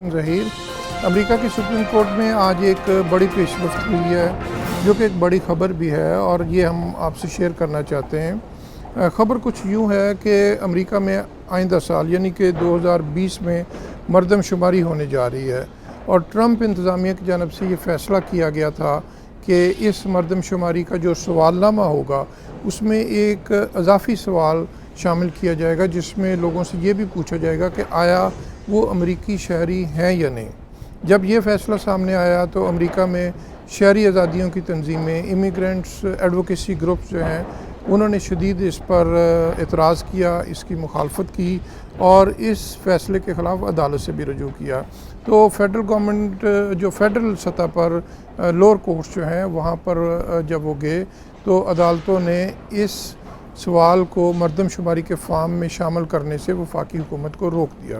ظہیر امریکہ کی supreme court میں آج ایک بڑی پیش رفت ہوئی ہے جو کہ ایک بڑی خبر بھی ہے اور یہ ہم آپ سے شیئر کرنا چاہتے ہیں۔ خبر کچھ یوں ہے کہ امریکہ میں آئندہ سال یعنی کہ 2020 میں مردم شماری ہونے جا رہی ہے اور ٹرمپ انتظامیہ کی جانب سے یہ فیصلہ کیا گیا تھا کہ اس مردم شماری کا جو سوال نامہ ہوگا اس میں ایک اضافی سوال شامل کیا جائے گا جس میں لوگوں سے یہ بھی پوچھا جائے گا کہ آیا وہ امریکی شہری ہیں یا نہیں۔ جب یہ فیصلہ سامنے آیا تو امریکہ میں شہری آزادیوں کی تنظیمیں، امیگرینٹس ایڈوکیسی گروپس جو ہیں انہوں نے شدید اس پر اعتراض کیا، اس کی مخالفت کی اور اس فیصلے کے خلاف عدالت سے بھی رجوع کیا۔ تو فیڈرل گورنمنٹ جو فیڈرل سطح پر لوور کورٹس جو ہیں وہاں پر جب وہ گئے تو عدالتوں نے اس سوال کو مردم شماری کے فارم میں شامل کرنے سے وفاقی حکومت کو روک دیا۔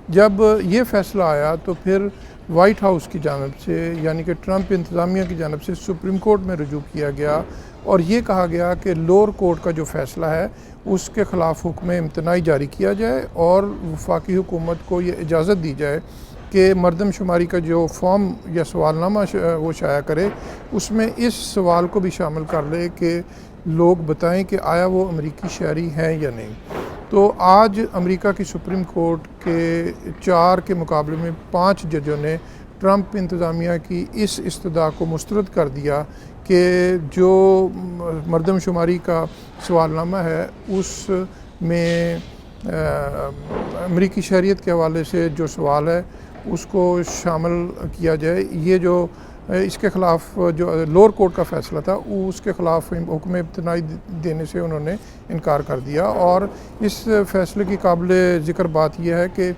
جب یہ فیصلہ آیا تو پھر وائٹ ہاؤس کی جانب سے یعنی کہ ٹرمپ انتظامیہ کی جانب سے سپریم کورٹ میں رجوع کیا گیا اور یہ کہا گیا کہ لوور کورٹ کا جو فیصلہ ہے اس کے خلاف حکم امتناعی جاری کیا جائے اور وفاقی حکومت کو یہ اجازت دی جائے کہ مردم شماری کا جو فارم یا سوال نامہ وہ شائع کرے اس میں اس سوال کو بھی شامل کر لے کہ لوگ بتائیں کہ آیا وہ امریکی شہری ہیں یا نہیں۔ تو آج امریکہ کی سپریم کورٹ کے 4 کے مقابلے میں 5 ججوں نے ٹرمپ انتظامیہ کی اس استدعا کو مسترد کر دیا کہ جو مردم شماری کا سوال نامہ ہے اس میں امریکی شہریت کے حوالے سے جو سوال ہے اس کو شامل کیا جائے۔ یہ جو اس کے خلاف جو لوور کورٹ کا فیصلہ تھا اس کے خلاف حکم امتناعی دینے سے انہوں نے انکار کر دیا اور اس فیصلے کی قابل ذکر بات یہ ہے کہ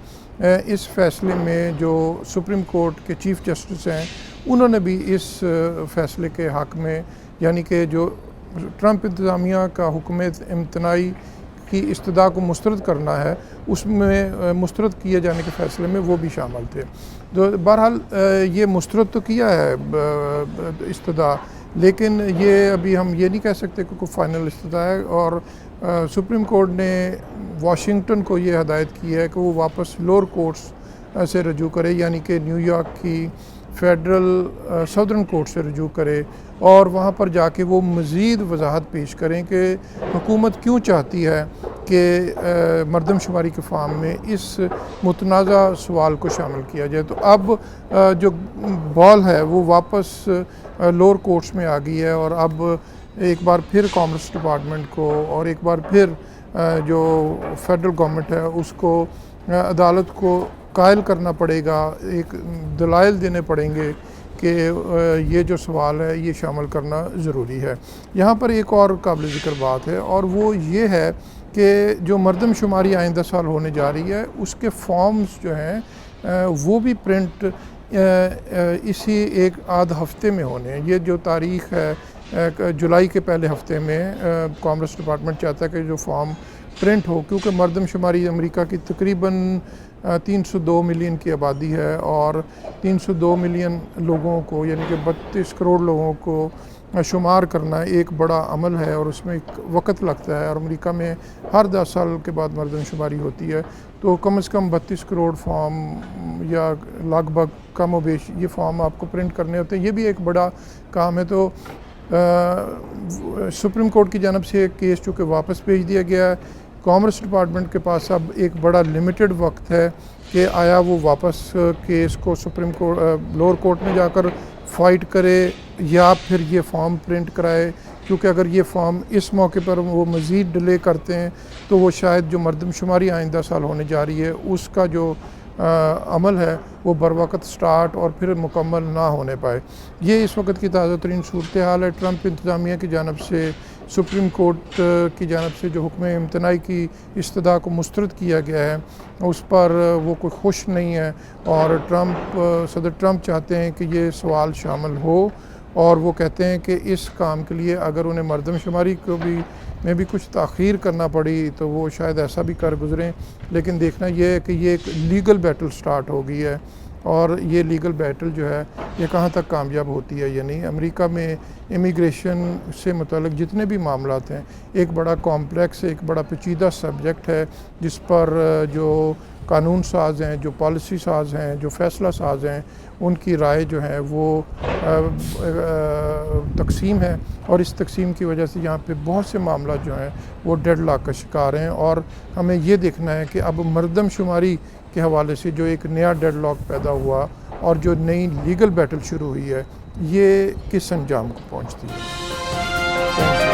اس فیصلے میں جو سپریم کورٹ کے چیف جسٹس ہیں انہوں نے بھی اس فیصلے کے حق میں یعنی کہ جو ٹرمپ انتظامیہ کا حکم امتناعی کی استدعا کو مسترد کرنا ہے اس میں مسترد کیے جانے کے فیصلے میں وہ بھی شامل تھے۔ تو بہرحال یہ مسترد تو کیا ہے استدعا لیکن یہ ابھی ہم یہ نہیں کہہ سکتے کہ کوئی فائنل استدعا ہے اور سپریم کورٹ نے واشنگٹن کو یہ ہدایت کی ہے کہ وہ واپس لوور کورٹس سے رجوع کرے یعنی کہ نیو یارک کی فیڈرل سدرن کورٹ سے رجوع کرے اور وہاں پر جا کے وہ مزید وضاحت پیش کریں کہ حکومت کیوں چاہتی ہے کہ مردم شماری کے فارم میں اس متنازع سوال کو شامل کیا جائے۔ تو اب جو بال ہے وہ واپس لوور کورٹس میں آ گئی ہے اور اب ایک بار پھر کامرس ڈپارٹمنٹ کو اور ایک بار پھر جو فیڈرل گورنمنٹ ہے اس کو عدالت کو قائل کرنا پڑے گا، ایک دلائل دینے پڑیں گے کہ یہ جو سوال ہے یہ شامل کرنا ضروری ہے۔ یہاں پر ایک اور قابل ذکر بات ہے اور وہ یہ ہے کہ جو مردم شماری آئندہ سال ہونے جا رہی ہے اس کے فارمز جو ہیں وہ بھی پرنٹ اسی ایک آدھ ہفتے میں ہونے ہیں۔ یہ جو تاریخ ہے جولائی کے پہلے ہفتے میں کامرس ڈپارٹمنٹ چاہتا ہے کہ جو فارم پرنٹ ہو کیونکہ مردم شماری امریکہ کی تقریباً 302 ملین کی آبادی ہے اور 302 ملین لوگوں کو یعنی کہ 32 کروڑ لوگوں کو شمار کرنا ایک بڑا عمل ہے اور اس میں ایک وقت لگتا ہے اور امریکہ میں ہر 10 سال کے بعد مردم شماری ہوتی ہے تو کم از کم 32 کروڑ فارم یا لگ بھگ کم و بیش یہ فارم آپ کو پرنٹ کرنے ہوتے ہیں۔ یہ بھی ایک بڑا کام ہے۔ تو سپریم کورٹ کی جانب سے ایک کیس چونکہ واپس بھیج دیا گیا ہے، کامرس ڈپارٹمنٹ کے پاس اب ایک بڑا لمیٹڈ وقت ہے کہ آیا وہ واپس کیس کو سپریم کورٹ لوور کورٹ میں جا کر فائٹ کرے یا پھر یہ فارم پرنٹ کرائے کیونکہ اگر یہ فارم اس موقع پر وہ مزید ڈیلے کرتے ہیں تو وہ شاید جو مردم شماری آئندہ سال ہونے جا رہی ہے اس کا جو عمل ہے وہ بروقت سٹارٹ اور پھر مکمل نہ ہونے پائے۔ یہ اس وقت کی تازہ ترین صورتحال ہے۔ ٹرمپ انتظامیہ کی جانب سے سپریم کورٹ کی جانب سے جو حکم امتناعی کی استدعا کو مسترد کیا گیا ہے اس پر وہ کوئی خوش نہیں ہے اور صدر ٹرمپ چاہتے ہیں کہ یہ سوال شامل ہو اور وہ کہتے ہیں کہ اس کام کے لیے اگر انہیں مردم شماری کو میں بھی کچھ تاخیر کرنا پڑی تو وہ شاید ایسا بھی کر گزریں لیکن دیکھنا یہ ہے کہ یہ ایک لیگل بیٹل سٹارٹ ہو گئی ہے اور یہ لیگل بیٹل جو ہے یہ کہاں تک کامیاب ہوتی ہے یا نہیں۔ امریکہ میں امیگریشن سے متعلق جتنے بھی معاملات ہیں ایک بڑا کمپلیکس ایک بڑا پیچیدہ سبجیکٹ ہے جس پر جو قانون ساز ہیں، جو پالیسی ساز ہیں، جو فیصلہ ساز ہیں، ان کی رائے جو ہے وہ تقسیم ہے، اور اس تقسیم کی وجہ سے یہاں پہ بہت سے معاملات جو ہیں وہ ڈیڈ لاک کا شکار ہیں، اور ہمیں یہ دیکھنا ہے کہ اب مردم شماری کے حوالے سے جو ایک نیا ڈیڈ لاک پیدا ہوا اور جو نئی لیگل بیٹل شروع ہوئی ہے، یہ کس انجام کو پہنچتی ہے۔